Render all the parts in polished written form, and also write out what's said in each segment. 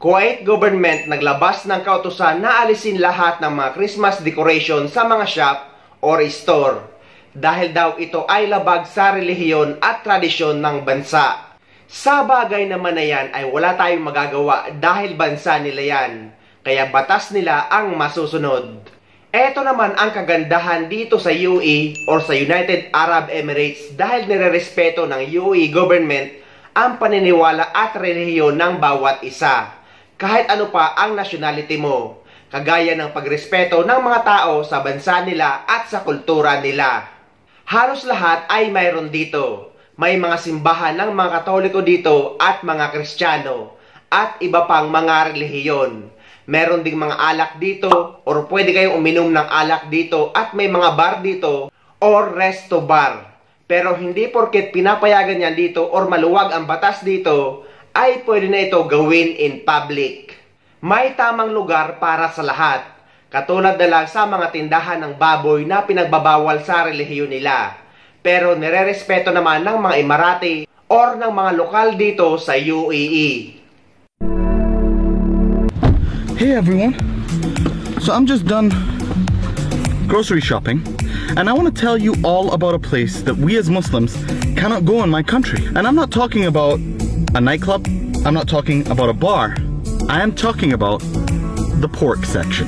Kuwait government naglabas ng kautusan na alisin lahat ng mga Christmas decoration sa mga shop or store dahil daw ito ay labag sa relihiyon at tradisyon ng bansa. Sa bagay naman na yan ay wala tayong magagawa dahil bansa nila yan, kaya batas nila ang masusunod. Ito naman ang kagandahan dito sa UAE or sa United Arab Emirates dahil nirerespeto ng UAE government ang paniniwala at relihiyon ng bawat isa. Kahit ano pa ang nationality mo, kagaya ng pagrespeto ng mga tao sa bansa nila at sa kultura nila. Halos lahat ay mayroon dito. May mga simbahan ng mga Katoliko dito at mga Kristiyano at iba pang mga relihiyon. Meron ding mga alak dito or pwede kayong uminom ng alak dito at may mga bar dito or resto bar. Pero hindi porket pinapayagan yan dito or maluwag ang batas dito ay pwede na ito gawin in public. May tamang lugar para sa lahat. Katulad na lang sa mga tindahan ng baboy na pinagbabawal sa relihiyon nila. Pero nirerespeto naman ng mga Emirati or ng mga lokal dito sa UAE. Hey everyone, so I'm just done grocery shopping and I want to tell you all about a place that we as Muslims cannot go in my country. And I'm not talking about a nightclub, I'm not talking about a bar, I am talking about the pork section.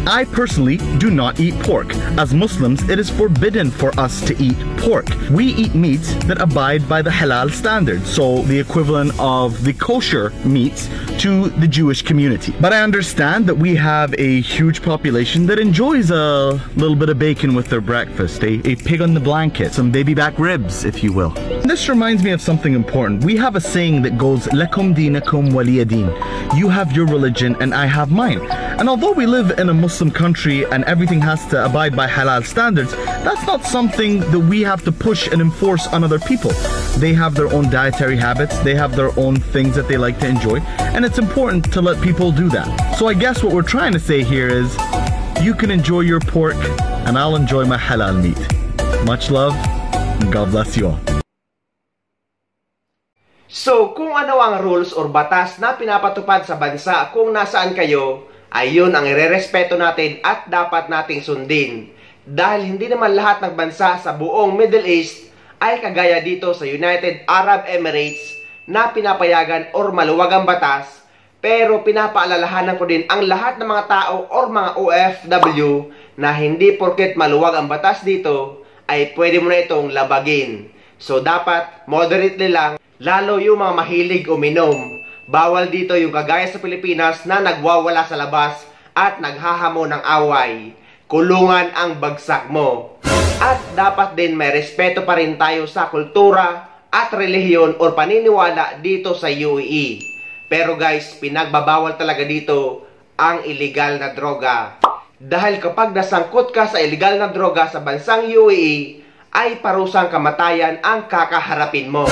I personally do not eat pork. As Muslims, it is forbidden for us to eat pork. We eat meats that abide by the halal standard, so the equivalent of the kosher meats to the Jewish community. But I understand that we have a huge population that enjoys a little bit of bacon with their breakfast, a pig on the blanket, some baby back ribs, if you will. This reminds me of something important. We have a saying that goes, Lakum dinakum waliya din. You have your religion and I have mine. And although we live in a Muslim country and everything has to abide by halal standards, that's not something that we have to push and enforce on other people. They have their own dietary habits, they have their own things that they like to enjoy, and it's important to let people do that. So I guess what we're trying to say here is, you can enjoy your pork and I'll enjoy my halal meat. Much love and God bless you all. So kung ano ang rules or batas na pinapatupad sa bansa kung nasaan kayo, ayun ang irerespeto natin at dapat nating sundin. Dahil hindi naman lahat ng bansa sa buong Middle East ay kagaya dito sa United Arab Emirates na pinapayagan or maluwag ang batas, pero pinapaalalahanan ko din ang lahat ng mga tao or mga OFW na hindi porket maluwag ang batas dito ay pwede mo na itong labagin. So dapat moderately lang, lalo yung mga mahilig uminom. Bawal dito yung kagaya sa Pilipinas na nagwawala sa labas at naghahamon ng away. Kulungan ang bagsak mo. At dapat din may respeto pa rin tayo sa kultura at relihiyon o paniniwala dito sa UAE. Pero guys, pinagbabawal talaga dito ang illegal na droga. Dahil kapag nasangkot ka sa illegal na droga sa bansang UAE, ay parusang kamatayan ang kakaharapin mo.